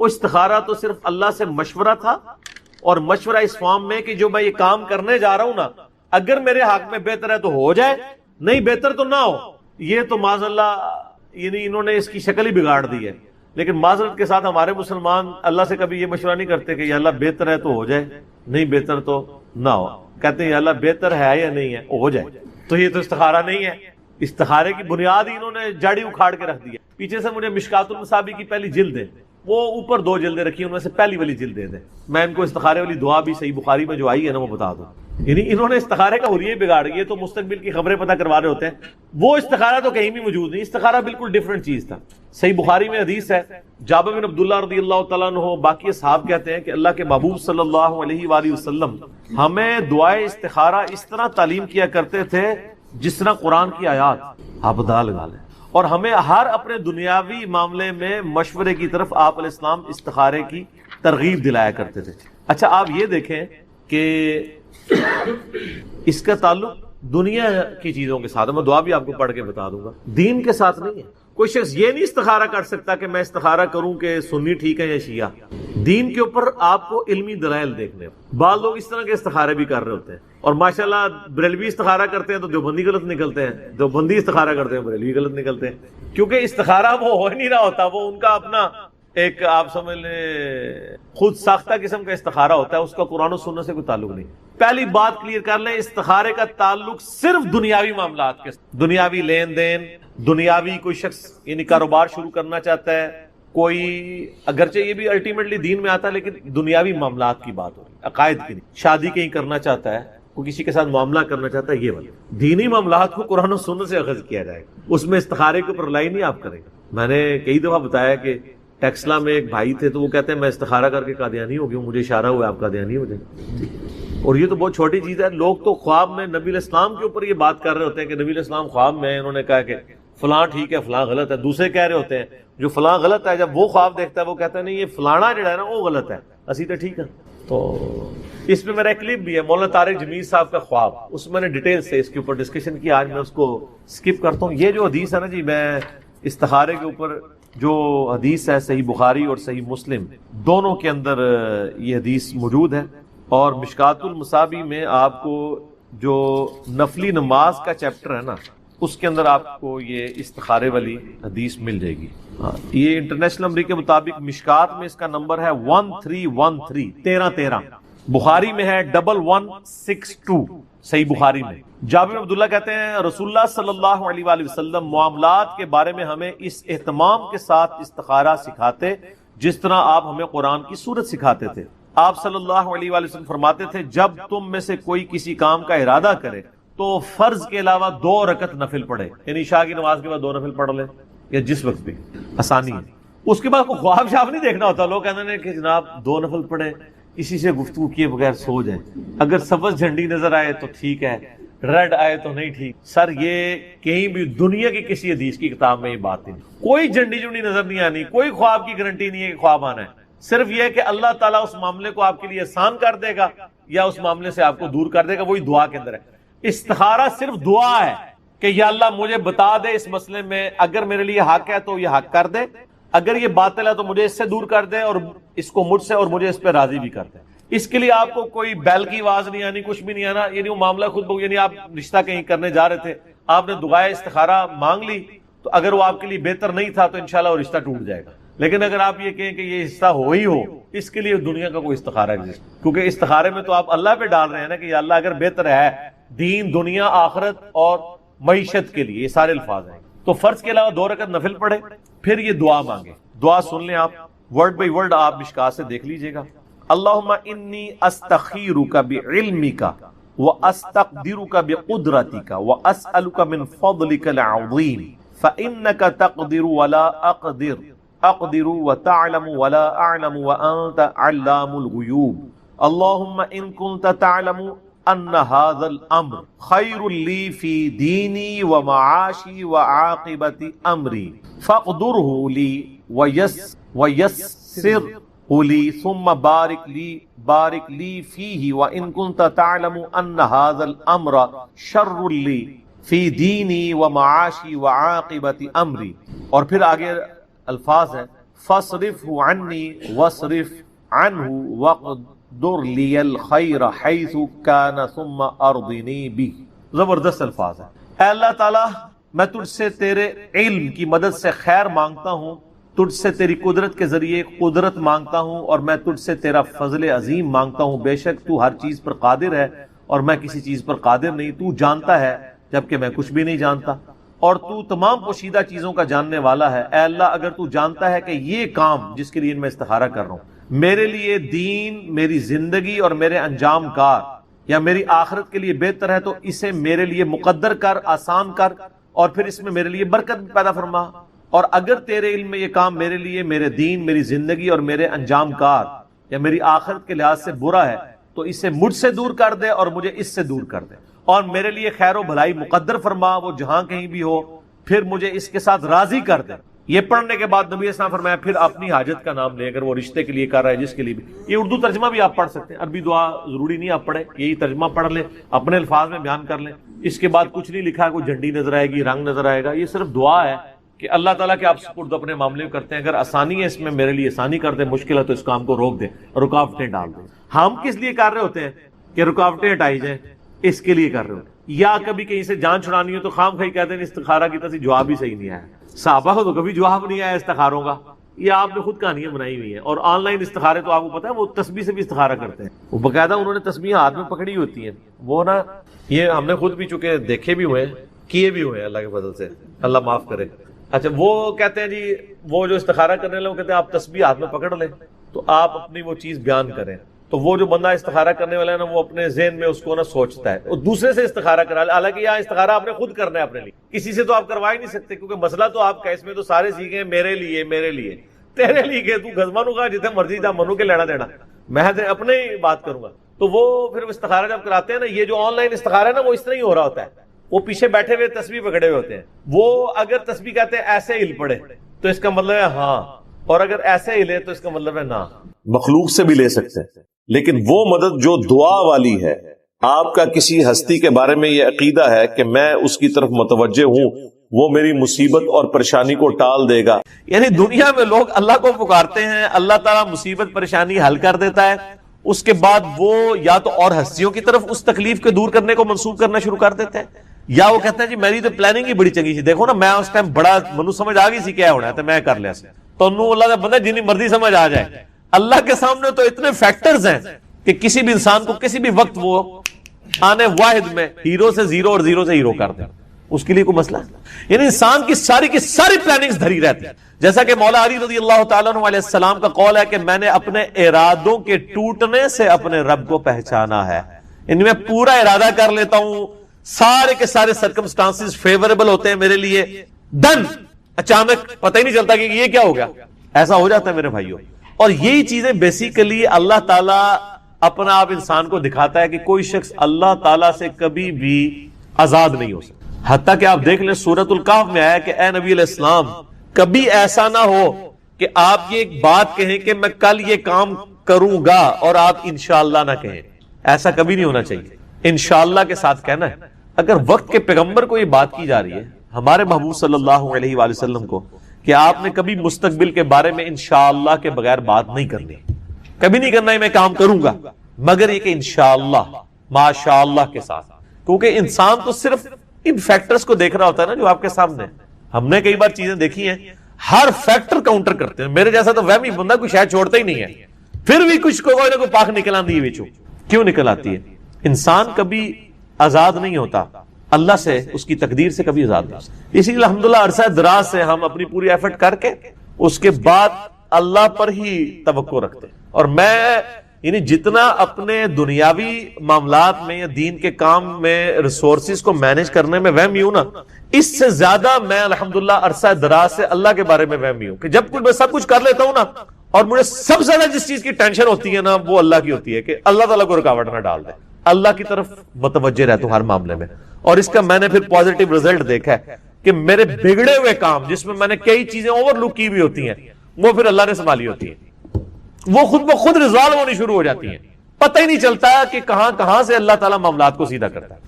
وہ استخارہ تو صرف اللہ سے مشورہ تھا، اور مشورہ اس فارم میں کہ جو میں یہ کام کرنے جا رہا ہوں نا، اگر میرے حق میں بہتر ہے تو ہو جائے، نہیں بہتر تو نہ ہو. یہ تو معاذ اللہ یعنی انہوں نے اس کی شکل ہی بگاڑ دی ہے. لیکن معذرت کے ساتھ ہمارے مسلمان اللہ سے کبھی یہ مشورہ نہیں کرتے کہ یا اللہ بہتر ہے تو ہو جائے، نہیں بہتر تو نہ ہو. کہتے ہیں یا اللہ بہتر ہے یا نہیں ہے، ہو جائے. تو یہ تو استخارہ نہیں ہے. استخارے کی بنیاد ہی انہوں نے جاڑی اکھاڑ کے رکھ دی ہے. پیچھے سے مجھے مشکات المصابی کی پہلی جلد ہے، وہ اوپر 2 جلدیں رکھی، ان میں سے پہلی والی جلد دے دیں. میں ان کو استخارے والی دعا بھی صحیح بخاری میں جو آئی ہے نا وہ بتا دوں. یعنی انہوں نے استخارے کا حلیہ بگاڑ گئی، تو مستقبل کی خبریں پتہ کروا رہے ہوتے ہیں. وہ استخارہ تو کہیں بھی موجود نہیں، استخارہ بالکل ڈیفرنٹ چیز تھا. صحیح بخاری میں حدیث ہے، جابر بن عبداللہ رضی اللہ تعالیٰ عنہ باقی اصحاب کہتے ہیں کہ اللہ کے محبوب صلی اللہ علیہ وآلہ وسلم ہمیں دعائے استخارہ اس طرح تعلیم کیا کرتے تھے جس طرح قرآن کی آیات. آپ اندازہ لگا لیں. اور ہمیں ہر اپنے دنیاوی معاملے میں مشورے کی طرف آپ علیہ السلام استخارے کی ترغیب دلایا کرتے تھے. اچھا آپ یہ دیکھیں کہ اس کا تعلق دنیا کی چیزوں کے ساتھ، میں دعا بھی آپ کو پڑھ کے بتا دوں گا، دین کے ساتھ نہیں ہے. کوئی شخص یہ نہیں استخارہ کر سکتا کہ میں استخارہ کروں کہ سنی ٹھیک ہے یا شیعہ. دین کے اوپر آپ کو علمی دلائل دیکھنے. بعض لوگ اس طرح کے استخارے بھی کر رہے ہوتے ہیں، اور ماشاءاللہ بریلوی استخارہ کرتے ہیں تو دیوبندی غلط نکلتے ہیں، دیوبندی استخارہ کرتے ہیں بریلوی غلط نکلتے ہیں. کیونکہ استخارہ وہ ہو نہیں رہا ہوتا، وہ ان کا اپنا ایک آپ سمجھ لیں خود ساختہ قسم کا استخارہ ہوتا ہے، اس کا قرآن و سنت سے کوئی تعلق نہیں. پہلی بات کلیئر کر لیں، استخارے کا تعلق صرف دنیاوی معاملات کے، دنیاوی لین دین، دنیاوی کوئی شخص یعنی کاروبار شروع کرنا چاہتا ہے، کوئی اگرچہ یہ بھی الٹیمیٹلی دین میں آتا ہے لیکن دنیاوی معاملات کی بات ہو رہی ہے، عقائد کی نہیں. شادی کہیں کرنا چاہتا ہے، کوئی کسی کے ساتھ معاملہ کرنا چاہتا ہے، یہ والا دینی معاملات کو قرآن و سنت سے اخذ کیا جائے گا، اس میں استخارے کے اوپر رلائی نہیں آپ کریں گے. میں نے کئی دفعہ بتایا کہ ٹیکسلا میں ایک بھائی تھے تو وہ کہتے ہیں میں استخارہ کر کے قادیانی ہو گیا ہوں، مجھے اشارہ ہوا آپ قادیانی ہو جائیں. اور یہ تو بہت چھوٹی چیز ہے. لوگ تو خواب میں نبی علیہ السلام کے اوپر یہ بات کر رہے ہوتے ہیں کہ نبی علیہ السلام خواب میں انہوں نے کہا کہ فلاں ٹھیک ہے فلاں غلط ہے. دوسرے کہہ رہے ہوتے ہیں جو فلاں غلط ہے، جب وہ خواب دیکھتا ہے وہ کہتا ہے نہیں یہ فلانا جو ہے نا وہ غلط ہے، اسی تو ٹھیک ہے. تو اس میں میرا ایک کلپ بھی ہے مولانا طارق جمیل صاحب کا خواب، اس میں نے ڈیٹیل سے اس کے اوپر ڈسکشن کی. آج میں اس کو سکپ کرتا ہوں. یہ جو حدیث ہے نا جی، میں استخارے کے اوپر جو حدیث ہے صحیح بخاری اور صحیح مسلم دونوں کے اندر یہ حدیث موجود ہے. اور مشکات المصابی میں آپ کو جو نفلی نماز کا چیپٹر ہے نا اس کے اندر آپ کو یہ استخارے والی حدیث مل جائے گی. یہ انٹرنیشنل نمبر کے مطابق مشکات میں اس کا نمبر ہے 1313 1313، بخاری میں ہے 1162 صحیح بخاری میں. جابر بن عبداللہ کہتے ہیں رسول اللہ صلی اللہ علیہ وآلہ وسلم معاملات کے بارے میں ہمیں اس اہتمام کے ساتھ استخارہ سکھاتے جس طرح آپ ہمیں قرآن کی سورت سکھاتے تھے. آپ صلی اللہ علیہ وآلہ وسلم فرماتے تھے جب تم میں سے کوئی کسی کام کا ارادہ کرے تو فرض کے علاوہ 2 رکعت نفل پڑھے، یعنی عشاء کی نماز کے بعد 2 نفل پڑھ لے یا جس وقت بھی آسانی ہے. اس کے بعد کوئی خواب شاف نہیں دیکھنا ہوتا. لوگ کہتے ہیں کہ جناب 2 نفل پڑھے، کسی سے گفتگو کیے بغیر سو جائیں، اگر سبز جھنڈی نظر آئے تو ٹھیک ہے، ریڈ آئے تو نہیں ٹھیک. سر یہ کہیں بھی دنیا کی کسی حدیث کی کتاب میں یہ بات نہیں. کوئی جھنڈی جھنڈی نظر نہیں آنی، کوئی خواب کی گارنٹی نہیں ہے کہ خواب آنا ہے. صرف یہ کہ اللہ تعالیٰ اس معاملے کو آپ کے لیے آسان کر دے گا یا اس معاملے سے آپ کو دور کر دے گا، وہی دعا کے اندر ہے. استخارہ صرف دعا ہے کہ یا اللہ مجھے بتا دے اس مسئلے میں، اگر میرے لیے حق ہے تو یہ حق کر دے، اگر یہ باطل ہے تو مجھے اس سے دور کر دے، اور اس کو مجھ سے اور مجھے اس پہ راضی بھی کر دے. اس کے لیے آپ کو کوئی بیل کی آواز نہیں آنی، کچھ بھی نہیں آنا. یعنی وہ معاملہ خود بخود، یعنی آپ رشتہ کہیں کرنے جا رہے تھے، آپ نے دعائے استخارہ مانگ لی تو اگر وہ آپ کے لیے بہتر نہیں تھا تو انشاءاللہ وہ رشتہ ٹوٹ جائے گا. لیکن اگر آپ یہ کہیں کہ یہ حصہ ہو ہی ہو، اس کے لیے دنیا کا کوئی استخارہ ایگزسٹ، کیونکہ استخارے میں تو آپ اللہ پہ ڈال رہے ہیں نا کہ یا اللہ اگر بہتر ہے دین دنیا آخرت اور معیشت کے لیے، یہ سارے الفاظ ہیں. تو فرض کے علاوہ 2 رکعت نفل پڑھے، پھر یہ دعا مانگے. دعا سن لیں آپ، ورڈ بائی ورڈ آپ مشکات سے دیکھ لیجئے گا. اللہم انی استخیرک بعلمک واستقدرک بقدرتک واسألک من فضلک العظیم فإنک تقدر ولا اقدر وتعلم ولا اعلم وانت علام الغیوب. اللہم ان کنت تعلم ان هذا الامر خیر لی فی دینی ومعاشی وعاقبت امری فاقدره لی ویسر لی ثم بارک لی فیہ وان کنت تعلم ان هذا الامر شر لی فی دینی ومعاشی وعاقبت امری. اور پھر آگے الفاظ ہیں فاصرفه عني واصرف عنه واقدر لي الخير حيث كان ثم ارضني به۔ زبردست الفاظ ہے۔ اے اللہ تعالیٰ میں تجھ سے تیرے علم کی مدد سے خیر مانگتا ہوں، تجھ سے تیری قدرت کے ذریعے قدرت مانگتا ہوں، اور میں تجھ سے تیرا فضل عظیم مانگتا ہوں۔ بے شک تو ہر چیز پر قادر ہے اور میں کسی چیز پر قادر نہیں، تو جانتا ہے جبکہ میں کچھ بھی نہیں جانتا، اور تو تمام پوشیدہ چیزوں کا جاننے والا ہے۔ اے اللہ اگر تو جانتا ہے کہ یہ کام جس کے لیے میں استخارہ کر رہا ہوں میرے لیے دین، میری زندگی اور میرے انجام کار یا میری آخرت کے لیے بہتر ہے، تو اسے میرے لیے مقدر کر، آسان کر، اور پھر اس میں میرے لیے برکت بھی پیدا فرما۔ اور اگر تیرے علم میں یہ کام میرے لیے، میرے دین، میری زندگی اور میرے انجام کار یا میری آخرت کے لحاظ سے برا ہے تو اسے مجھ سے دور کر دے اور مجھے اس سے دور کر دے، اور میرے لیے خیر و بھلائی مقدر فرما، وہ جہاں کہیں بھی ہو، پھر مجھے اس کے ساتھ راضی کر دے۔ یہ پڑھنے کے بعد نبی اسلام فرمایا پھر اپنی حاجت کا نام لے، اگر وہ رشتے کے لیے کر رہا ہے، جس کے لیے بھی۔ یہ اردو ترجمہ بھی آپ پڑھ سکتے ہیں، عربی دعا ضروری نہیں آپ پڑھیں، یہی ترجمہ پڑھ لیں، اپنے الفاظ میں بیان کر لیں۔ اس کے بعد کچھ نہیں لکھا ہے، کوئی جھنڈی نظر آئے گی، رنگ نظر آئے گا، یہ صرف دعا ہے کہ اللہ تعالیٰ کے آپ سپرد اپنے معاملے کرتے ہیں، اگر آسانی ہے اس میں میرے لیے آسانی کر دیں، مشکل ہے تو اس کام کو روک دیں، رکاوٹیں ڈال دیں۔ ہم کس لیے کر رہے ہوتے ہیں کہ رکاوٹیں ہٹائی جائیں، اس کے لیے کر رہے ہوتے ہیں۔ یا کبھی کہیں سے جان چھڑانی ہو تو خام خواہ کہتے ہیں استخارہ کی طرف جواب ہی صحیح نہیں آیا۔ صحابہ کو تو کبھی جواب نہیں آیا استخاروں کا، یہ آپ نے خود کہانیاں بنائی ہوئی ہیں۔ اور آن لائن استخارے تو آپ کو پتا ہے وہ تسبیح سے بھی استخارہ کرتے ہیں، وہ باقاعدہ انہوں نے تسبیح ہاتھ میں پکڑی ہوتی ہیں، وہ نا یہ ہم نے خود بھی چونکہ دیکھے بھی ہوئے ہیں، کیے بھی ہوئے ہیں، اللہ کے فضل سے، اللہ معاف کرے۔ اچھا وہ کہتے ہیں جی وہ جو استخارہ کرنے والے وہ کہتے ہیں آپ تسبیح ہاتھ میں پکڑ لیں تو آپ اپنی وہ چیز بیان کریں، تو وہ جو بندہ استخارہ کرنے والا ہے نا وہ اپنے ذہن میں اس کو نا سوچتا ہے، وہ دوسرے سے استخارہ کرا، حالانکہ یہاں استخارہ آپ نے خود کرنا ہے اپنے لیے، کسی سے تو آپ کروا ہی نہیں سکتے، کیونکہ مسئلہ تو آپ کا اس میں تو سارے سیکھیں میرے لیے، میرے لیے، تیرے لیے کہ تو گزمانو کا جتنے مرضی تھا منو کے لینا دینا، میں اپنے ہی بات کروں گا۔ تو وہ پھر استخارہ جب کراتے ہیں نا، یہ جو آن لائن استخارہ ہے نا وہ اس طرح ہی ہو رہا ہوتا ہے، وہ پیچھے بیٹھے ہوئے تسبیح پکڑے ہوئے ہوتے ہیں، وہ اگر تسبیح کہتے ہیں ایسے ہل پڑے تو اس کا مطلب ہے ہاں، اور اگر ایسے ہلے تو اس کا مطلب ہے نہ۔ مخلوق سے بھی لے سکتے ہیں، لیکن وہ مدد جو دعا والی ہے، آپ کا کسی ہستی کے بارے میں یہ عقیدہ ہے کہ میں اس کی طرف متوجہ ہوں، وہ میری مصیبت اور پریشانی کو ٹال دے گا۔ یعنی دنیا میں لوگ اللہ کو پکارتے ہیں، اللہ تعالیٰ مصیبت پریشانی حل کر دیتا ہے، اس کے بعد وہ یا تو اور ہستیوں کی طرف اس تکلیف کے دور کرنے کو منسوخ کرنا شروع کر دیتے ہیں، یا وہ کہتے ہیں جی میری تو پلاننگ ہی بڑی چنگی تھی، دیکھو نا میں اس ٹائم بڑا منو سمجھ آ گئی سی کیا ہونا ہے تو میں کر لیا سی، تو انہوں اللہ کا بندہ جنی مرضی سمجھ آ جائے۔ اللہ کے سامنے تو اتنے فیکٹرز ہیں کہ کسی بھی انسان کو کسی بھی وقت وہ آنے واحد میں ہیرو سے زیرو اور زیرو سے ہیرو کر دیں، اس کے لیے کوئی مسئلہ ہے؟ یعنی انسان کی ساری پلاننگز دھری رہتی ہے، جیسا کہ مولا علی رضی اللہ تعالیٰ عنہ علیہ السلام کا قول ہے کہ میں نے اپنے ارادوں کے ٹوٹنے سے اپنے رب کو پہچانا ہے، یعنی میں پورا ارادہ کر لیتا ہوں، سارے کے سارے سرکمسٹانسز فیوریبل ہوتے ہیں میرے لیے، ڈن، اچانک پتہ ہی نہیں چلتا کہ یہ کیا ہو گیا، ایسا ہو جاتا ہے میرے بھائیوں۔ اور یہی چیزیں بیسیکلی اللہ تعالیٰ اپنا آپ انسان کو دکھاتا ہے کہ کوئی شخص اللہ تعالیٰ سے کبھی بھی آزاد نہیں ہو سکتا، حتیٰ کہ آپ دیکھ لیں سورۃ الکہف میں آیا کہ اے نبی علیہ السلام کبھی ایسا نہ ہو کہ آپ یہ ایک بات کہیں کہ میں کل یہ کام کروں گا اور آپ انشاءاللہ نہ کہیں، ایسا کبھی نہیں ہونا چاہیے، انشاءاللہ کے ساتھ کہنا ہے۔ اگر وقت کے پیغمبر کو یہ بات کی جا رہی ہے، ہمارے محبوب صلی اللہ علیہ وآلہ وسلم کو، کہ آپ نے کبھی مستقبل کے بارے میں انشاءاللہ کے بغیر بات نہیں کرنی، کبھی نہیں کرنا ہے میں کام کروں گا، مگر یہ کہ انشاءاللہ ماشاءاللہ کے ساتھ، کیونکہ انسان تو صرف ان فیکٹرز کو دیکھ رہا ہوتا ہے نا جو آپ کے سامنے۔ ہم نے کئی بار چیزیں دیکھی ہیں، ہر فیکٹر کاؤنٹر کرتے ہیں، میرے جیسا تو وہمی بندہ کوئی شاید چھوڑتا ہی نہیں ہے، پھر بھی کچھ کوئی نہ کوئی پاک نکل آتی ہے، کیوں نکل آتی ہے؟ انسان کبھی آزاد نہیں ہوتا اللہ سے، اس کی تقدیر سے کبھی آزاد نہیں ہوتا۔ اسی لیے الحمدللہ عرصہ دراز سے ہم اپنی پوری ایفرٹ کر کے اس کے بعد اللہ پر ہی توقع رکھتے ہیں، اور میں یعنی جتنا اپنے دنیاوی معاملات میں یا دین کے کام میں ریسورسز کو مینج کرنے میں وہمی ہوں نا، اس سے زیادہ میں الحمدللہ عرصہ دراز سے اللہ کے بارے میں وہمی ہوں کہ جب کچھ میں سب کچھ کر لیتا ہوں نا، اور مجھے سب سے زیادہ جس چیز کی ٹینشن ہوتی ہے نا وہ اللہ کی ہوتی ہے کہ اللہ تعالیٰ کو رکاوٹ نہ ڈال دے، اللہ کی طرف متوجہ رہتا ہوں ہر معاملے میں۔ اور اس کا میں نے پھر پازیٹیو رزلٹ دیکھا ہے کہ میرے بگڑے ہوئے کام جس میں نے کئی چیزیں اوور لک کی ہوئی ہوتی ہیں وہ پھر اللہ نے سنبھالی ہوتی ہیں، وہ خود بخود ریزالو ہونی شروع ہو جاتی ہیں، پتہ ہی نہیں چلتا کہ کہاں سے اللہ تعالیٰ معاملات کو سیدھا کرتا ہے۔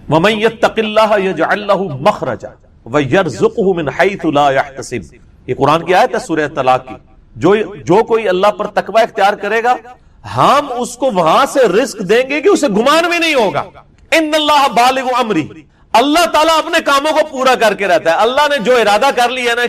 وَمَن يَتَّقِ اللَّهَ يَجْعَل لَّهُ مَخْرَجًا وَيَرْزُقْهُ مِنْ حَيْثُ لَا يَحْتَسِبُ یہ قرآن کی آیت ہے سورہ طلاق کی. جو کوئی اللہ پر تقوی اختیار کرے گا ہم اس کو وہاں سے رزق دیں گے کہ اسے گمان بھی نہیں ہوگا. ان اللہ بالغ امری، اللہ تعالیٰ اپنے کاموں کو پورا کر کے رہتا ہے. اللہ نے جو ارادہ کر لیا نا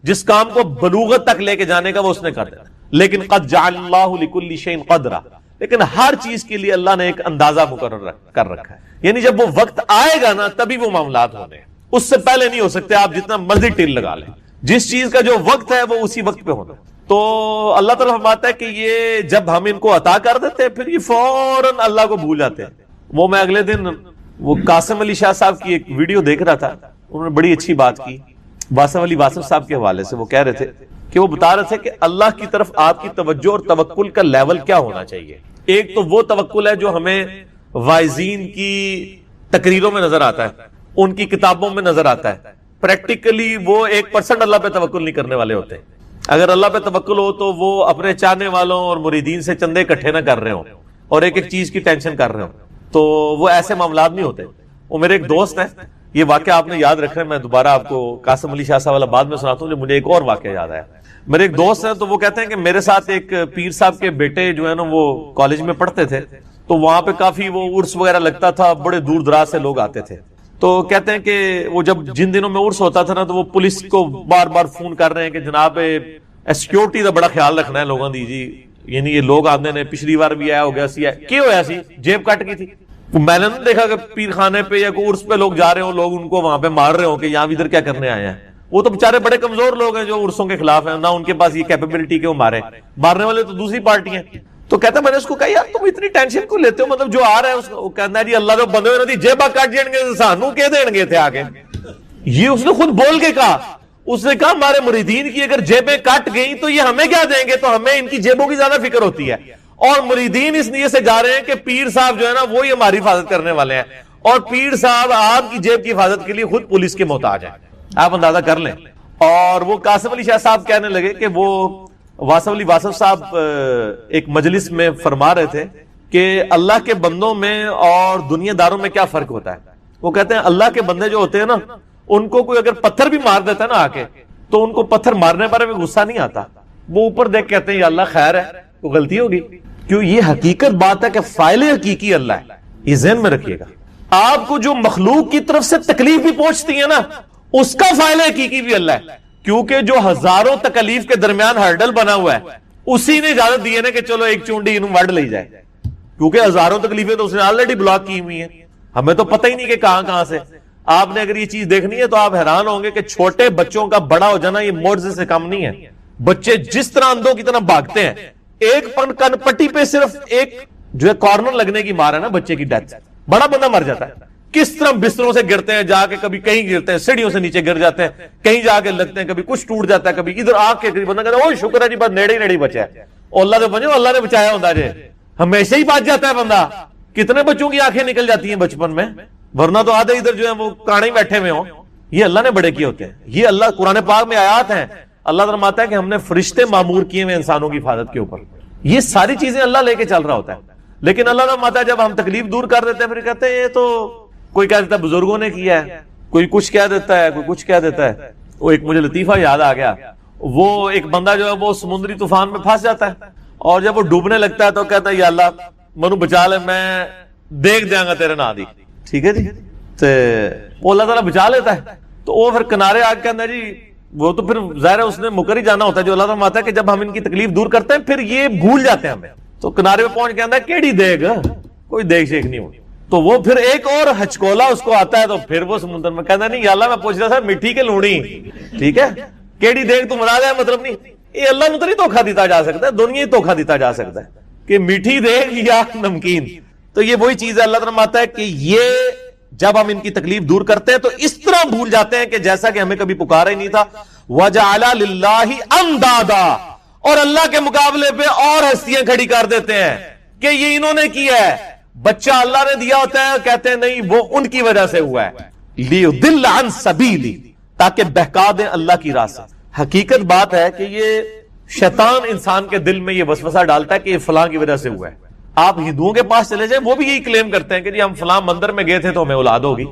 جس کام کو بلوغت تک لے کے جانے کا وہ اس نے کر دیا. لیکن قد جعل اللہ لکل شیء قدرا، لیکن ہر چیز کے لیے اللہ نے ایک اندازہ مقرر کر رکھا ہے. یعنی جب وہ وقت آئے گا نا تبھی وہ معاملات ہونے ہیں، اس سے پہلے نہیں ہو سکتے. آپ جتنا مرضی ٹل لگا لیں، جس چیز کا جو وقت ہے وہ اسی وقت پہ ہونا. تو اللہ تعالیٰ فرماتا ہے کہ یہ جب ہم ان کو عطا کر دیتے ہیں پھر یہ فوراً اللہ کو بھول جاتے ہیں. وہ میں اگلے دن وہ قاسم علی شاہ صاحب کی ایک ویڈیو دیکھ رہا تھا، انہوں نے بڑی اچھی بات کی واسف علی واصف صاحب کے حوالے سے. وہ کہہ رہے تھے کہ وہ بتا رہے تھے کہ اللہ کی طرف آپ کی توجہ اور توکل کا لیول کیا ہونا چاہیے. ایک تو وہ توکل ہے جو ہمیں واعظین کی تقریروں میں نظر آتا ہے، ان کی کتابوں میں نظر آتا ہے. پریکٹیکلی وہ 1% اللہ پہ توکل نہیں کرنے والے ہوتے. اگر اللہ پہ توکل ہو تو وہ اپنے چاہنے والوں اور مریدین سے چندے اکٹھے نہ کر رہے ہوں اور ایک ایک چیز کی ٹینشن کر رہے ہوں، تو وہ ایسے معاملات نہیں ہوتے. وہ میرے ایک دوست ہیں، یہ واقعہ آپ نے یاد رکھنا ہے، میں دوبارہ آپ کو قاسم علی شاہ صاحب والا بعد میں سناتا ہوں. جو مجھے ایک اور واقعہ یاد آیا، میرے ایک دوست ہیں تو وہ کہتے ہیں کہ میرے ساتھ ایک پیر صاحب کے بیٹے جو ہے نا وہ کالج میں پڑھتے تھے، تو وہاں پہ کافی وہ عرس وغیرہ لگتا تھا، بڑے دور دراز سے لوگ آتے تھے. تو کہتے ہیں کہ وہ جب جن دنوں میں عرس ہوتا تھا نا تو وہ پولیس کو بار بار فون کر رہے ہیں کہ جناب سیکورٹی کا بڑا خیال رکھنا ہے لوگوں دی جی. یعنی یہ لوگ آتے ہیں، پچھلی بار بھی آیا ہو گیا سی کیوں ہوا سی جیب کٹ گئی تھی. میں نے دیکھا کہ پیر خانے پہ یا کوئی عرس پہ لوگ جا رہے ہوں، لوگ ان کو وہاں پہ مار رہے ہوں کہ یہاں ادھر کیا کرنے آئے ہیں. وہ تو بےچارے بڑے کمزور لوگ ہیں جو عرسوں کے خلاف ہیں، نہ ان کے پاس یہ کیپیبلٹی کہ وہ مارنے والے تو دوسری پارٹی ہیں. تو کہتا ہے میں نے اس کو کہا یار تم اتنی ٹینشن کو لیتے ہو، مطلب جو آ رہا ہے اس کو کہنا ہے جی اللہ جو بندے ہوئے جیبا کٹ جائیں گے سانو کہ دیں گے تھے آگے. یہ اس نے خود بول کے کہا، اس نے کہا ہمارے مریدین کی اگر جیبیں کٹ گئیں تو یہ ہمیں کیا دیں گے، تو ہمیں ان کی جیبوں کی زیادہ فکر ہوتی ہے. اور مریدین اس نیت سے جا رہے ہیں کہ پیر صاحب جو ہے نا وہی ہماری حفاظت کرنے والے ہیں، اور پیر صاحب آپ کی جیب کی حفاظت کے لیے خود پولیس کے محتاج ہیں. آپ اندازہ کر لیں. اور وہ قاسم علی شاہ صاحب کہنے لگے کہ وہ واسف علی واصف صاحب ایک مجلس میں فرما رہے تھے کہ اللہ کے بندوں میں اور دنیا داروں میں کیا فرق ہوتا ہے. وہ کہتے ہیں اللہ کے بندے جو ہوتے ہیں نا ان کو کوئی اگر پتھر بھی مار دیتا ہے نا آ کے تو ان کو پتھر مارنے پر بھی غصہ نہیں آتا، وہ اوپر دیکھ کہتے ہیں یا اللہ خیر ہے کوئی غلطی ہوگی. کیوں؟ یہ حقیقت بات ہے کہ فاعل حقیقی اللہ ہے. یہ ذہن میں رکھیے گا. آپ کو جو مخلوق کی طرف سے تکلیف بھی پہنچتی ہے نا اس کا فاعل حقیقی بھی اللہ ہے، کیونکہ جو ہزاروں تکلیف کے درمیان ہرڈل بنا ہوا ہے اسی نے اجازت دی ہے نا کہ چلو ایک چونڈی انہوں وڈ لے جائے، کیونکہ ہزاروں تکلیفیں تو اس نے آلریڈی بلاک کی ہوئی ہیں. ہمیں تو پتہ ہی نہیں کہ کہاں سے. آپ نے اگر یہ چیز دیکھنی ہے تو آپ حیران ہوں گے کہ چھوٹے بچوں کا بڑا ہو جانا یہ معجزے سے کم نہیں ہے. بچے جس طرح اندھوں کی طرح بھاگتے ہیں، ایک کن پٹی پہ صرف ایک جو ہے کارنر لگنے کی مار ہے نا بچے کی ڈیتھ، بڑا بندہ مر جاتا ہے. کس طرح بستروں سے گرتے ہیں جا کے، کبھی کہیں گرتے ہیں سیڑھیوں سے نیچے گر جاتے ہیں، کہیں جا کے لگتے ہیں، کبھی کچھ ٹوٹ جاتا ہے، کبھی ادھر آگ کے قریب بندہ کہتا ہے اوہ شکر ہے جی بس نیڑے ہی بچا ہے. اللہ نے بچو اللہ نے بچایا ہوتا ہے، ہمیشہ ہی بچ جاتا ہے بندہ. کتنے بچوں کی آنکھیں نکل جاتی ہیں بچپن میں، ورنہ تو آدھے ادھر جو ہے وہ کانے بیٹھے ہوئے ہوں. یہ اللہ نے بڑے کیے ہوتے ہیں. یہ اللہ قرآن پاک میں آیات ہیں، اللہ فرماتا ہے کہ ہم نے فرشتے معمور کیے ہوئے انسانوں کی حفاظت کے اوپر. یہ ساری چیزیں اللہ لے کے چل رہا ہوتا ہے. لیکن اللہ فرماتا ہے جب ہم تکلیف دور کر دیتے ہیں پھر کہتے ہیں یہ تو کوئی کہہ دیتا ہے بزرگوں نے کیا ہے، کوئی کچھ کہہ دیتا ہے، کوئی کچھ کہہ دیتا ہے. وہ ایک مجھے لطیفہ یاد آ گیا، وہ ایک بندہ جو ہے وہ سمندری طوفان میں پھنس جاتا ہے اور جب وہ ڈوبنے لگتا ہے تو کہتا ہے یا اللہ منو بچا لے، میں دیکھ دیا گا تیرے نا دی. ٹھیک ہے جی، تو وہ اللہ تعالیٰ بچا لیتا ہے. تو وہ پھر کنارے آ کے کہتا ہے جی وہ تو پھر ظاہر ہے اس نے مکر ہی جانا ہوتا ہے. جو اللہ تعالیٰ ماتا ہے کہ جب ہم ان کی تکلیف دور کرتے ہیں پھر یہ بھول جاتے ہیں ہمیں. تو کنارے پہ پہنچ کے آتا ہے کیڑی دیکھ، کوئی دیکھ شیک نہیں ہوئی. تو وہ پھر ایک اور ہچکولا اس کو آتا ہے تو پھر وہ سمندر میں کہتا ہے نہیں یا اللہ میں پوچھ رہا تھا مٹھی کے لونی، ٹھیک ہے کیڑی دیکھ تو مراد ہے مطلب نہیں. یہ اللہ نے تو نہیں دھوکھا دیتا جا سکتا ہے، دنیا ہی دھوکھا دیتا جا سکتا ہے کہ میٹھی دیکھ یا نمکین. تو یہ وہی چیز ہے. اللہ تعالیٰ فرماتا ہے کہ یہ جب ہم ان کی تکلیف دور کرتے ہیں تو اس طرح بھول جاتے ہیں کہ جیسا کہ ہمیں کبھی پکارا ہی نہیں تھا. وَجَعَلَ لِلَّهِ أَنْدَادًا، اور اللہ کے مقابلے پہ اور ہستیاں کھڑی کر دیتے ہیں کہ یہ انہوں نے کیا ہے. بچہ اللہ نے دیا ہوتا ہے، کہتے ہیں نہیں وہ ان کی وجہ سے ہوا ہے. لِيُضِلَّ عَنْ سَبِيلِ، تاکہ بہکا دیں اللہ کی راہ سے. حقیقت بات ہے کہ یہ شیطان انسان کے دل میں یہ وسوسہ ڈالتا ہے کہ یہ فلاں کی وجہ سے ہوا ہے. آپ ہندوؤں کے پاس چلے جائیں وہ بھی یہی کلیم کرتے ہیں کہ جی ہم فلاں مندر میں گئے تھے تو ہمیں اولاد ہوگی،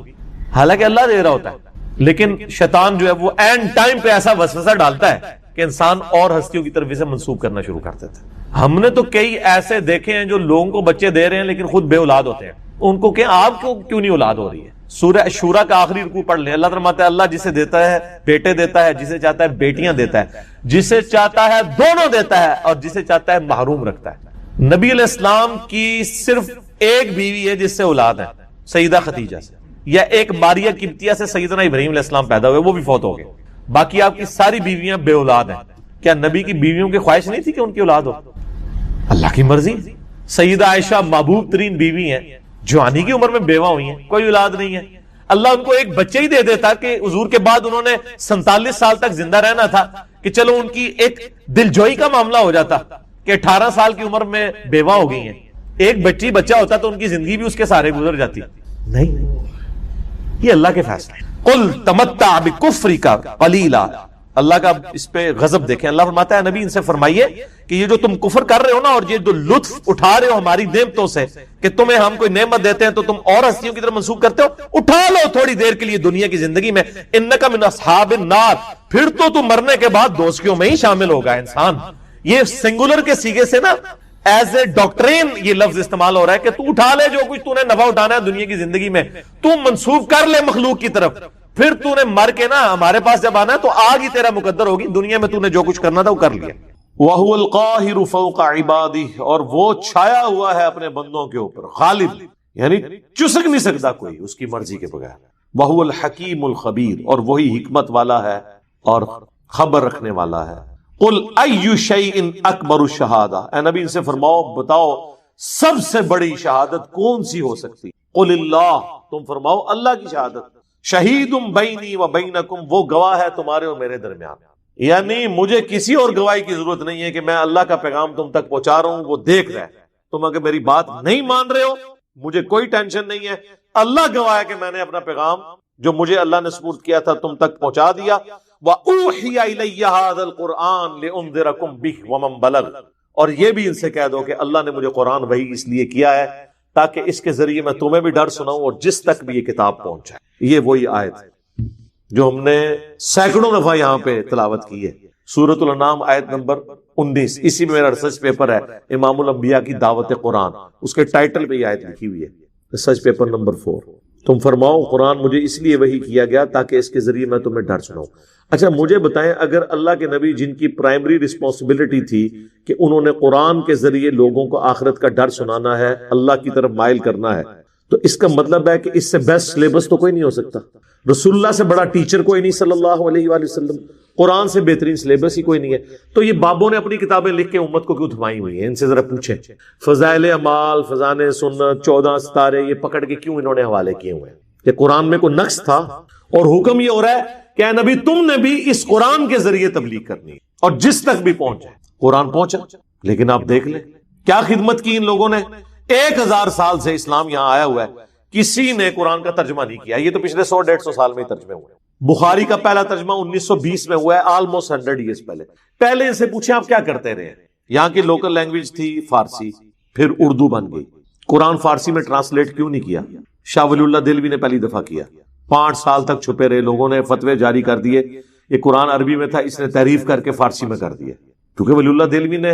حالانکہ اللہ دے رہا ہوتا ہے. لیکن شیطان جو ہے وہ اینڈ ٹائم پہ ایسا وسوسہ ڈالتا ہے کہ انسان اور ہستیوں کی طرف اسے منسوب کرنا شروع کر دیتا ہے. ہم نے تو کئی ایسے دیکھے ہیں جو لوگوں کو بچے دے رہے ہیں لیکن خود بے اولاد ہوتے ہیں. ان کو کہ آپ کو کیوں نہیں اولاد ہو رہی ہے؟ سورہ شورا کا آخری رکوع پڑھ لیں. اللہ فرماتا ہے اللہ جسے دیتا ہے بیٹے دیتا ہے, جسے چاہتا ہے بیٹیاں دیتا ہے, جسے چاہتا ہے دونوں دیتا ہے, اور جسے چاہتا ہے محروم رکھتا ہے. نبی علیہ السلام کی صرف ایک بیوی ہے جس سے اولاد ہے, سیدہ خدیجہ سے, یا ایک ماریہ قبطیہ سے سیدنا ابراہیم علیہ السلام پیدا ہوئے, وہ بھی فوت ہو گئے. باقی آپ کی ساری بیویاں بے اولاد ہیں. کیا نبی کی بیویوں کی خواہش نہیں تھی کہ ان کی اولاد ہو؟ اللہ کی مرضی. سیدہ عائشہ محبوب ترین بیوی ہیں, جوانی کی عمر میں بیوہ ہوئی ہیں, کوئی اولاد نہیں ہے. اللہ ان کو ایک بچے ہی دے دیتا کہ حضور کے بعد انہوں نے 47 سال تک زندہ رہنا تھا, کہ چلو ان کی ایک دل جوئی کا معاملہ ہو جاتا کہ 18 سال کی عمر میں بیوہ ہو گئی ہیں, ایک بچہ ہوتا تو ان کی زندگی بھی اس کے سارے گزر جاتی. نہیں, یہ اللہ کے فیصلے. قل تمتع بکفرک قلیلا. اللہ کا اس پہ غضب دیکھیں. اللہ فرماتا ہے نبی ان سے فرمائیے کہ یہ جو تم کفر کر رہے ہو نا, اور یہ جو لطف اٹھا رہے ہو ہماری نعمتوں سے, کہ تمہیں ہم کوئی نعمت دیتے ہیں تو تم اور ہستیوں کی طرف منسوب کرتے ہو, اٹھا لو تھوڑی دیر کے لیے دنیا کی زندگی میں. انک من اصحاب النار, پھر تو تم مرنے کے بعد دوزخیوں میں ہی شامل ہوگا انسان. یہ سنگولر کے سیغے سے نا ایز اے ڈاکٹرین یہ لفظ استعمال ہو رہا ہے کہ تو اٹھا لے جو کچھ تو نے نفع اٹھانا ہے دنیا کی زندگی میں, تو منسوب کر لے مخلوق کی طرف, پھر تو نے مر کے نا ہمارے پاس جب آنا ہے تو آگ ہی تیرا مقدر ہوگی. دنیا میں تو نے جو کچھ کرنا تھا وہ کر لیا. وَهُوَ الْقَاهِرُ فَوْقَ عِبَادِهِ, اور وہ چھایا ہوا ہے اپنے بندوں کے اوپر, غالب یعنی چسک نہیں سکتا کوئی اس کی مرضی کے بغیر. وَهُوَ الْحَكِيمُ الْخَبِيرُ, اور وہی حکمت والا ہے اور خبر رکھنے والا ہے. قُلْ أَيُّ شَيْءٍ أَكْبَرُ الشَّهَادَةِ, اے نبی ان سے فرماؤ بتاؤ سب سے بڑی شہادت کون سی ہو سکتی؟ قُلِ اللَّهُ, تم فرماؤ اللہ کی شہادت. شہیدٌ بینی و بینکم, وہ گواہ ہے تمہارے اور میرے درمیان. یعنی مجھے کسی اور گواہی کی ضرورت نہیں ہے کہ میں اللہ کا پیغام تم تک پہنچا رہا ہوں, وہ دیکھ رہا ہے. تم اگر میری بات نہیں مان رہے ہو مجھے کوئی ٹینشن نہیں ہے, اللہ گواہ ہے کہ میں نے اپنا پیغام جو مجھے اللہ نے سپرد کیا تھا تم تک پہنچا دیا. وَأُوحِيَ إِلَيَّ هَذَا الْقُرْآنُ لِأُنذِرَكُمْ بِهِ وَمَنْ بَلَغَ, اور یہ بھی ان سے کہہ دو کہ اللہ نے مجھے قرآن وحی اس لیے کیا ہے تاکہ اس کے ذریعے میں تمہیں بھی ڈر سناؤں اور جس تک بھی یہ کتاب پہنچائے. یہ وہی آیت ہے جو ہم نے سینکڑوں دفعہ یہاں پہ تلاوت کی ہے. سورۃ الانعام آیت نمبر 19, اسی میں میرا ریسرچ پیپر ہے امام الانبیاء کی دعوت قرآن, اس کے ٹائٹل پہ یہ آیت لکھی ہوئی ہے, ریسرچ پیپر نمبر 4. تم فرماؤ قرآن مجھے اس لیے وحی کیا گیا تاکہ اس کے ذریعے میں تمہیں ڈر سناؤں. اچھا مجھے بتائیں, اگر اللہ کے نبی جن کی پرائمری رسپانسبلٹی تھی کہ انہوں نے قرآن کے ذریعے لوگوں کو آخرت کا ڈر سنانا ہے, اللہ کی طرف مائل کرنا ہے, تو اس کا مطلب ہے کہ اس سے بیسٹ سلیبس تو کوئی نہیں ہو سکتا. رسول اللہ سے بڑا ٹیچر کوئی نہیں صلی اللہ علیہ وآلہ وسلم, قرآن سے بہترین سلیبس ہی کوئی نہیں ہے. تو یہ بابوں نے اپنی کتابیں لکھ کے امت کو کیوں تھمائی ہوئی ہیں؟ ان سے ذرا پوچھیں. فضائل اعمال, فضائل سنت, 14 ستارے, یہ پکڑ کے کیوں انہوں نے حوالے کیے ہوئے ہیں؟ کہ قرآن میں کوئی نقص تھا؟ اور حکم یہ ہو رہا ہے کہ اے نبی تم نے بھی اس قرآن کے ذریعے تبلیغ کرنی ہے, اور جس تک بھی پہنچے. قرآن پہنچا, لیکن آپ دیکھ لیں کیا خدمت کی ان لوگوں نے. 1000 سال سے اسلام یہاں آیا ہوا ہے, کسی نے قرآن کا ترجمہ نہیں کیا. یہ تو پچھلے 100-150 سال میں ہی ترجمے ہوئے. بخاری کا پہلا ترجمہ 1920 میں ہوا ہے, آلموسٹ 100 ایئرز پہلے. پہلے ان سے پوچھیں آپ کیا کرتے رہے؟ یہاں کی لوکل لینگویج تھی فارسی, پھر اردو بن گئی. قرآن فارسی میں ٹرانسلیٹ کیوں نہیں کیا؟ شاہ ولی اللہ دہلوی نے پہلی دفعہ کیا. 5 سال تک چھپے رہے, لوگوں نے فتوے جاری کر دیے. یہ قرآن عربی میں تھا, اس نے تحریف کر کے فارسی میں کر دیا. کیونکہ ولی اللہ دہلوی نے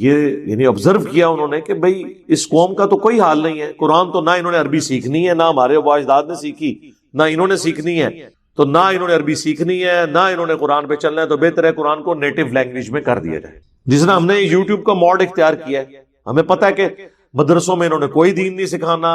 یہ یعنی آبزرو کیا انہوں نے کہ بھئی اس قوم کا تو کوئی حال نہیں ہے. قرآن تو نہ انہوں نے عربی سیکھنی ہے, نہ ہمارے ابا اجداد نے سیکھی, نہ انہوں نے سیکھنی ہے. تو نہ انہوں نے عربی سیکھنی ہے, نہ انہوں نے قرآن پہ چلنا ہے, تو بہتر ہے قرآن کو نیٹو لینگویج میں کر دیا جائے. جس نے ہم نے یوٹیوب کا موڈ اختیار کیا ہے, ہمیں پتہ ہے کہ مدرسوں میں انہوں نے کوئی دین نہیں سکھانا,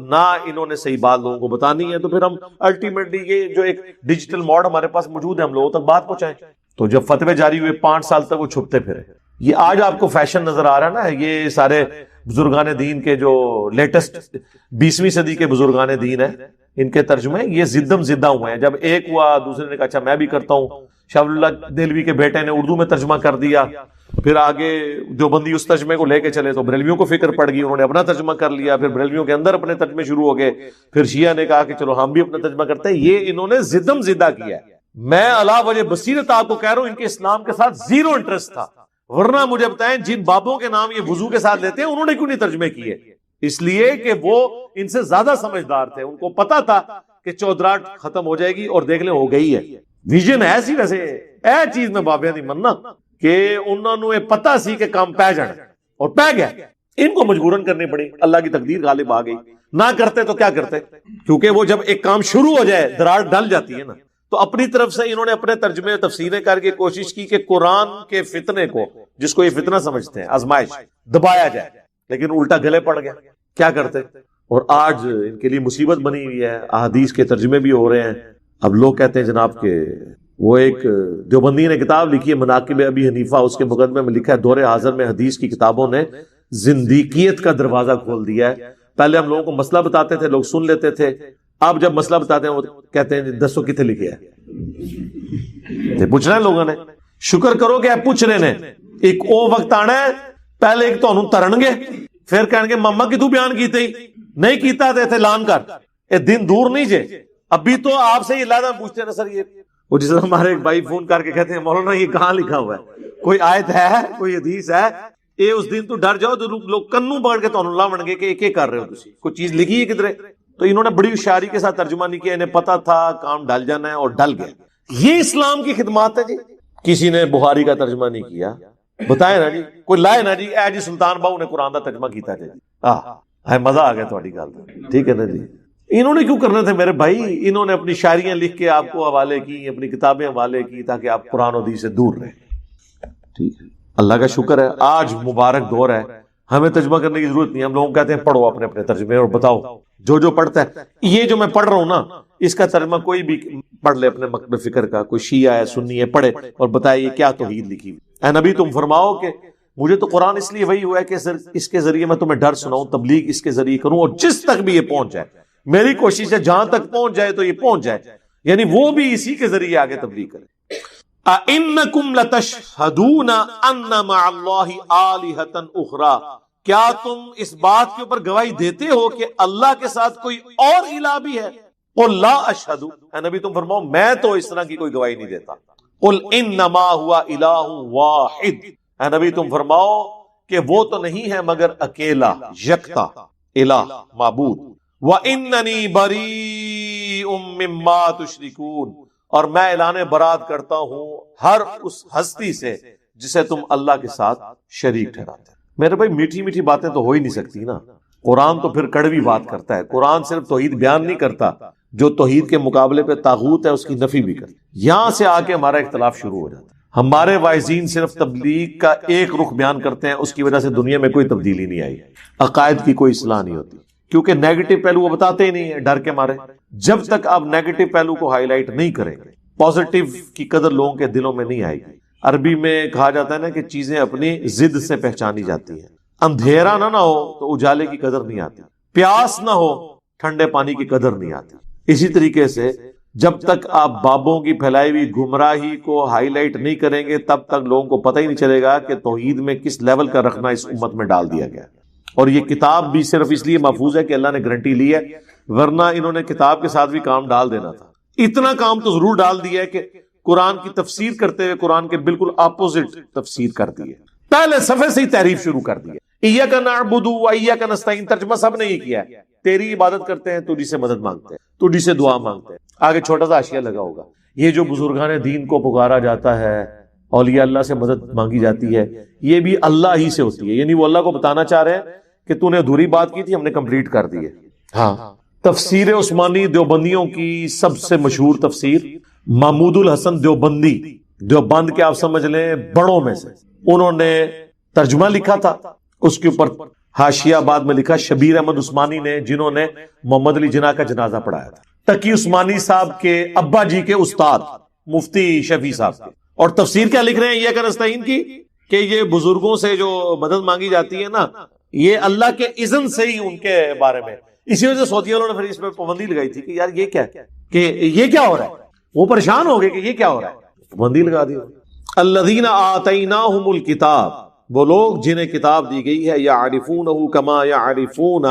نہ انہوں نے صحیح بات لوگوں کو بتانی ہے, تو پھر ہم الٹیمیٹلی یہ جو ایک ڈیجیٹل موڈ ہمارے پاس موجود ہے ہم لوگوں تک بات پہنچائیں. تو جب فتوے جاری ہوئے 5 سال تک وہ چھپتے پھرے. یہ آج آپ کو فیشن نظر آ رہا ہے نا, یہ سارے بزرگان دین کے جو لیٹسٹ 20ویں صدی کے بزرگان دین ہیں, ان کے ترجمے یہ زدم زدہ ہوئے ہیں. جب ایک ہوا دوسرے نے کہا اچھا میں بھی کرتا ہوں. شاہ ولی اللہ دہلوی کے بیٹے نے اردو میں ترجمہ کر دیا, پھر آگے دیوبندی اس ترجمے کو لے کے چلے تو بریلویوں کو فکر پڑ گئی, انہوں نے اپنا ترجمہ کر لیا. پھر بریلویوں کے اندر اپنے ترجمے شروع ہو گئے, پھر شیعہ نے کہا کہ چلو ہم بھی اپنا ترجمہ کرتے ہیں. یہ انہوں نے زدم زدہ کیا ہے. میں علا وجہ بصیرت آپ کو کہہ رہا ہوں, ان کے اسلام کے ساتھ زیرو انٹرسٹ تھا. ورنہ مجھے بتائیں جن بابوں کے نام یہ وضو کے ساتھ لیتے ہیں انہوں نے کیوں نہیں ترجمے کیے؟ اس لیے کہ وہ ان سے زیادہ سمجھدار تھے, ان کو پتا تھا کہ چودراہٹ ختم ہو جائے گی اور دیکھ لیں ہو گئی ہے. ویژن ہے سی ویسے اے چیز میں بابیاں دی مننا کہ انہوں نے پتا سی کہ کام پہ جانا اور پہ گیا. ان کو مجبورن کرنی پڑی, اللہ کی تقدیر غالب آ گئی. نہ کرتے تو کیا کرتے, کیونکہ وہ جب ایک کام شروع ہو جائے دراڑ ڈل جاتی ہے نا. تو اپنی طرف سے انہوں نے اپنے ترجمے تفسیریں کر کے کوشش کی کہ قرآن کے فتنے کو, جس کو یہ فتنہ سمجھتے ہیں آزمائش, دبایا جائے, لیکن الٹا گلے پڑ گیا. کیا کرتے, اور آج ان کے لیے مصیبت بنی ہوئی ہے. احادیث کے ترجمے بھی ہو رہے ہیں. اب لوگ کہتے ہیں جناب کہ وہ ایک دیوبندی نے کتاب لکھی ہے مناقب ابی حنیفہ, اس کے مقدمے میں لکھا ہے دور حاضر میں حدیث کی کتابوں نے زندیقیت کا دروازہ کھول دیا ہے. پہلے ہم لوگوں کو مسئلہ بتاتے تھے, لوگ سن لیتے تھے. آپ جب مسئلہ بتاتے ہیں وہ کہتے ہیں دسو کتنے لکھے ہے, پوچھنا ہے لوگوں نے. شکر کرو کہ آپ پوچھ رہے ہیں. ایک او وقت آنا ہے پہلے ایک تو ترن گے, پھر کہیں گے ماما کی تو بیان کیتے ہی نہیں کیتا تھے اعلان کر. اے دن دور نہیں جے, ابھی تو آپ سے یہ لادہ پوچھتے ہیں نا سر یہ وہ جس طرح ہمارے ایک بھائی فون کر کے کہتے ہیں مولانا یہ کہاں لکھا ہوا ہے, کوئی آیت ہے, کوئی حدیث ہے. اے اس دن تو ڈر جاؤ تو لوگ کنوں پکڑ کے تو اللہ بن گے کہ ایک کر رہے ہو تسی, کوئی چیز لکھی ہے کدھر. تو انہوں نے بڑی ہوشیاری کے ساتھ ترجمہ نہیں کیا, انہیں پتا تھا کام ڈل جانا ہے اور ڈل گیا. یہ اسلام کی خدمات ہے جی. کسی نے بخاری کا ترجمہ نہیں کیا, بتائے نا جی, کوئی لائے نا جی اے جی سلطان باہو نے قرآن کا ترجمہ کیتا جی. مزہ آ گیا تھوڑی گل, ٹھیک ہے نا جی. انہوں نے کیوں کرنا تھے میرے بھائی, انہوں نے اپنی شاعریاں لکھ کے آپ کو حوالے کی, اپنی کتابیں حوالے کی تاکہ آپ قرآن و حدیث سے دور رہیں. ٹھیک ہے, اللہ کا شکر ہے آج مبارک دور ہے, ہمیں ترجمہ کرنے کی ضرورت نہیں. ہم لوگوں کہتے ہیں پڑھو اپنے اپنے ترجمے اور بتاؤ جو پڑھتا ہے. یہ جو میں پڑھ رہا ہوں نا اس کا ترجمہ کوئی بھی پڑھ لے اپنے مکتب فکر کا, کوئی شیعہ ہے سنی ہے, پڑھے اور بتائے یہ کیا توحید لکھی ہوئی. اے نبی تم فرماؤ کہ مجھے تو قرآن اس لیے وہی ہوا ہے کہ اس کے ذریعے میں تمہیں ڈر سناؤں, تبلیغ اس کے ذریعے کروں, اور جس تک بھی یہ پہنچ جائے میری کوشش ہے جہاں تک پہنچ جائے تو یہ پہنچ جائے, یعنی وہ بھی اسی کے ذریعے آگے تبلیغ کرے. اَإِنَّكُمْ لَتَشْهَدُونَ أَنَّ مَعَ اللَّهِ آلِهَةً أُخْرَى, کیا تم اس بات کے اوپر گواہی دیتے ہو کہ اللہ کے ساتھ کوئی اور الہ بھی ہے؟ قُلْ لَا أَشْهَدُ, اے نبی تم فرماؤ میں تو اس طرح کی کوئی گواہی نہیں دیتا. قُلْ إِنَّمَا هُوَ إِلَٰهٌ وَاحِدٌ, اے نبی تم فرماؤ کہ وہ تو نہیں ہے مگر اکیلا یکتا الہ معبود. وَإِنَّنِي بَرِيءٌ مِّمَّا تُشْرِكُونَ, اور میں اعلان برات کرتا ہوں ہر اس ہستی سے جسے تم اللہ کے ساتھ شریک ٹھہراتے. میرے بھائی میٹھی میٹھی باتیں تو ہو ہی نہیں سکتی نا. قرآن تو پھر کڑوی بات کرتا ہے. قرآن صرف توحید بیان نہیں کرتا, جو توحید کے مقابلے پہ طاغوت ہے اس کی نفی بھی کرتا. یہاں سے آ کے ہمارا اختلاف شروع ہو جاتا ہے. ہمارے واعظین صرف تبلیغ کا ایک رخ بیان کرتے ہیں, اس کی وجہ سے دنیا میں کوئی تبدیلی نہیں آئی, عقائد کی کوئی اصلاح نہیں ہوتی, کیونکہ نیگیٹو پہلو وہ بتاتے ہی نہیں ہیں ڈر کے مارے. جب تک آپ نیگیٹو پہلو کو ہائی لائٹ نہیں کریں گے پازیٹیو کی قدر لوگوں کے دلوں میں نہیں آئے گی. عربی میں کہا جاتا ہے نا کہ چیزیں اپنی ضد سے پہچانی جاتی ہیں. اندھیرا نہ ہو تو اجالے کی قدر نہیں آتی, پیاس نہ ہو ٹھنڈے پانی کی قدر نہیں آتی. اسی طریقے سے جب تک آپ بابوں کی پھیلائی ہوئی گمراہی کو ہائی لائٹ نہیں کریں گے تب تک لوگوں کو پتہ ہی نہیں چلے گا کہ توحید میں کس لیول کا رکھنا اس امت میں ڈال دیا گیا. اور یہ کتاب بھی صرف اس لیے محفوظ ہے کہ اللہ نے گارنٹی لی ہے, ورنہ انہوں نے کتاب کے ساتھ بھی کام ڈال دینا تھا. اتنا کام تو ضرور ڈال دیا ہے کہ قرآن کی تفسیر کرتے ہوئے قرآن کے بالکل اپوزٹ تفسیر کر دی ہے. پہلے صفحے سے ہی تعریف شروع کر دی ہے. ایاک نعبد و ایاک نستعین ترجمہ سب نے یہ کیا ہے, تیری عبادت کرتے ہیں, تجھی سے مدد مانگتے ہیں, تجھی سے دعا مانگتے ہیں. آگے چھوٹا سا حاشیہ لگا ہوگا, یہ جو بزرگان دین کو پکارا جاتا ہے, اولیاء اللہ سے مدد مانگی جاتی ہے, یہ بھی اللہ ہی سے ہوتی ہے. یعنی وہ اللہ کو بتانا چاہ رہے ہیں کہ تو نے ادھوری بات کی تھی, ہم نے کمپلیٹ کر دی ہے. ہاں, تفسیر عثمانی دیوبندیوں کی سب سے مشہور تفسیر محمود الحسن دیوبندی, دیوبند کے آپ سمجھ لیں بڑوں میں سے, انہوں نے ترجمہ لکھا تھا. اس کے اوپر حاشیہ بعد میں لکھا شبیر احمد عثمانی نے, جنہوں نے محمد علی جناح کا جنازہ پڑھایا تھا. تقی عثمانی صاحب کے ابا جی کے استاد مفتی شفیع صاحب کے. اور تفسیر کیا لکھ رہے ہیں ایاک نستعین کی, کہ یہ بزرگوں سے جو مدد مانگی جاتی ہے نا, یہ اللہ کے اذن سے ہی ان کے بارے میں. اسی وجہ سے سعودی والوں نے پھر اس پہ پابندی لگائی تھی کہ یار یہ کیا کہ یہ کیا ہو رہا ہے. وہ پریشان ہو گئے کہ یہ کیا ہو رہا ہے, پابندی لگا دی. الذین آتیناہم الکتاب, وہ لوگ جنہیں کتاب دی گئی ہے, یعرفونہ کما یعرفون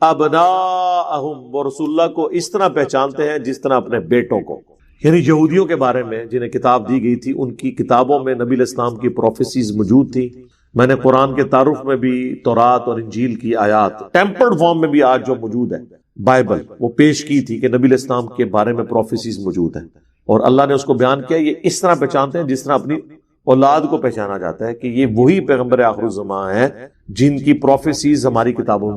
ابناءہم, وہ رسول اللہ کو اس طرح پہچانتے ہیں جس طرح اپنے بیٹوں کو. یعنی یہودیوں کے بارے میں جنہیں کتاب دی گئی تھی, ان کی کتابوں میں نبی علیہ السلام کی پروفیسیز موجود تھی. میں نے قرآن کے تعارف میں بھی تورات اور انجیل کی آیات ٹیمپرڈ فارم میں بھی آج جو موجود ہے بائبل وہ پیش کی تھی کہ نبی علیہ السلام کے بارے میں پروفیسیز موجود ہیں، اور اللہ نے اس کو بیان کیا. یہ اس طرح پہچانتے ہیں جس طرح اپنی اولاد کو پہچانا جاتا ہے کہ یہ وہی پیغمبر آخر الزمان ہیں جن کی پروفیسیز ہماری کتابوں میں